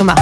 Thomas.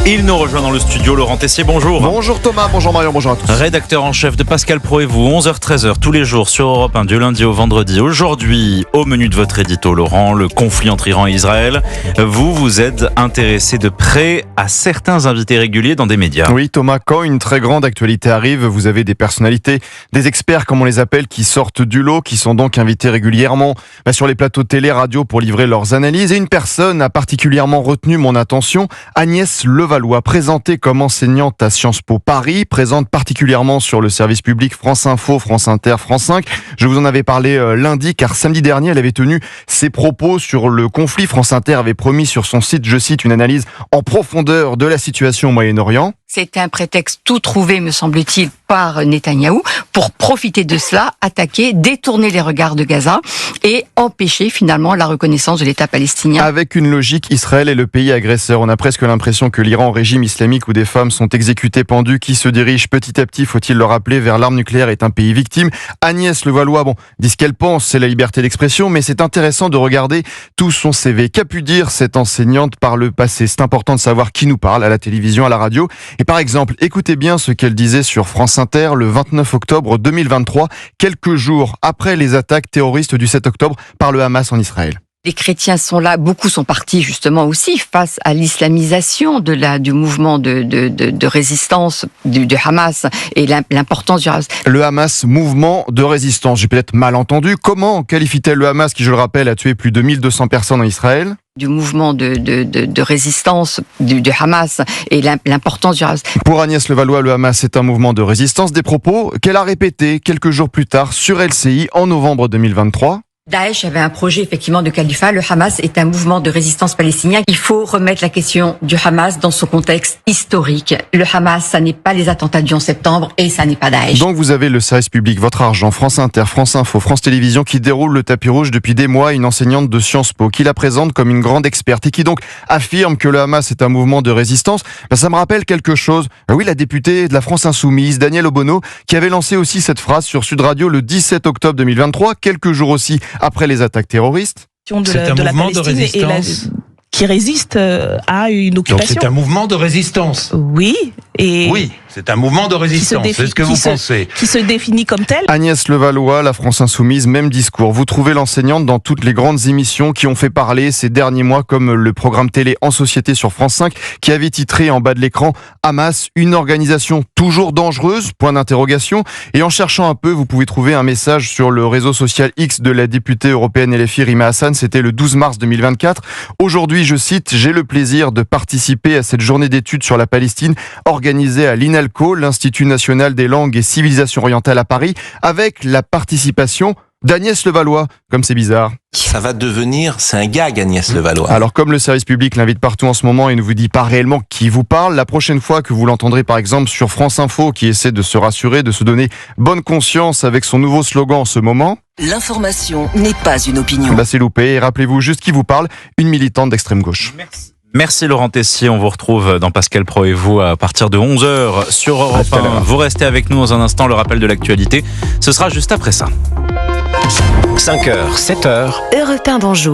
Il nous rejoint dans le studio, Laurent Tessier, bonjour. Bonjour Thomas, bonjour Marion, bonjour à tous. Rédacteur en chef de Pascal Pro et vous, 11h-13h tous les jours sur Europe 1, du lundi au vendredi. Aujourd'hui, au menu de votre édito, Laurent, le conflit entre Iran et Israël. Vous êtes intéressé de près à certains invités réguliers dans des médias. Oui Thomas, quand une très grande actualité arrive, vous avez des personnalités, des experts comme on les appelle, qui sortent du lot, qui sont donc invités régulièrement sur les plateaux télé, radio pour livrer leurs analyses. Et une personne a particulièrement retenu mon attention, Agnès Levallois, présentée comme enseignante à Sciences Po Paris, présente particulièrement sur le service public France Info, France Inter, France 5. Je vous en avais parlé lundi, car samedi dernier, elle avait tenu ses propos sur le conflit. France Inter avait promis sur son site, je cite, une analyse en profondeur de la situation au Moyen-Orient. C'était un prétexte tout trouvé, me semble-t-il, par Netanyahou pour profiter de cela, attaquer, détourner les regards de Gaza et empêcher finalement la reconnaissance de l'État palestinien. Avec une logique, Israël est le pays agresseur. On a presque l'impression que l'Iran, régime islamique où des femmes sont exécutées, pendues, qui se dirige petit à petit, faut-il le rappeler, vers l'arme nucléaire, est un pays victime. Agnès Levallois, dit ce qu'elle pense, c'est la liberté d'expression, mais c'est intéressant de regarder tout son CV. Qu'a pu dire cette enseignante par le passé? C'est important de savoir qui nous parle à la télévision, à la radio. Et par exemple, écoutez bien ce qu'elle disait sur France Inter le 29 octobre 2023, quelques jours après les attaques terroristes du 7 octobre par le Hamas en Israël. Les chrétiens sont là, beaucoup sont partis justement aussi face à l'islamisation du mouvement de résistance du Hamas et l'importance du Hamas. Le Hamas, mouvement de résistance, j'ai peut-être mal entendu. Comment qualifie-t-elle le Hamas qui, je le rappelle, a tué plus de 1200 personnes en Israël ? Du mouvement de résistance du Hamas et l'importance du Hamas. Pour Agnès Levallois, le Hamas est un mouvement de résistance, des propos qu'elle a répétés quelques jours plus tard sur LCI en novembre 2023. Daesh avait un projet effectivement de califat. Le Hamas est un mouvement de résistance palestinien. Il faut remettre la question du Hamas dans son contexte historique. Le Hamas, ça n'est pas les attentats du 11 septembre et ça n'est pas Daesh. Donc vous avez le service public, votre argent, France Inter, France Info, France Télévisions qui déroule le tapis rouge depuis des mois, une enseignante de Sciences Po qui la présente comme une grande experte et qui donc affirme que le Hamas est un mouvement de résistance. Ça me rappelle quelque chose. Oui, la députée de la France Insoumise, Danielle Obono, qui avait lancé aussi cette phrase sur Sud Radio le 17 octobre 2023, quelques jours aussi après les attaques terroristes. C'est un mouvement de résistance qui résiste à une occupation. Donc c'est un mouvement de résistance. Oui. Oui, c'est un mouvement de résistance, c'est ce que vous pensez. Qui se définit comme tel. Agnès Levallois, la France Insoumise, même discours. Vous trouvez l'enseignante dans toutes les grandes émissions qui ont fait parler ces derniers mois, comme le programme télé En Société sur France 5, qui avait titré en bas de l'écran « Hamas, une organisation toujours dangereuse ?» point d'interrogation. Et en cherchant un peu, vous pouvez trouver un message sur le réseau social X de la députée européenne LFI Rima Hassan, c'était le 12 mars 2024. Aujourd'hui, je cite, « J'ai le plaisir de participer à cette journée d'études sur la Palestine organisée à l'INALCO, l'Institut National des Langues et Civilisations Orientales à Paris, avec la participation d'Agnès Levallois. » Comme c'est bizarre. Ça va devenir, c'est un gag, Agnès Levallois. Alors comme le service public l'invite partout en ce moment et ne vous dit pas réellement qui vous parle, la prochaine fois que vous l'entendrez par exemple sur France Info qui essaie de se rassurer, de se donner bonne conscience avec son nouveau slogan en ce moment. L'information n'est pas une opinion. C'est loupé et rappelez-vous juste qui vous parle, une militante d'extrême gauche. Merci Laurent Tessier, on vous retrouve dans Pascal Pro et vous à partir de 11h sur Europe 1. Vous restez avec nous dans un instant, le rappel de l'actualité, ce sera juste après ça. 5h, 7h. Europe 1 bonjour.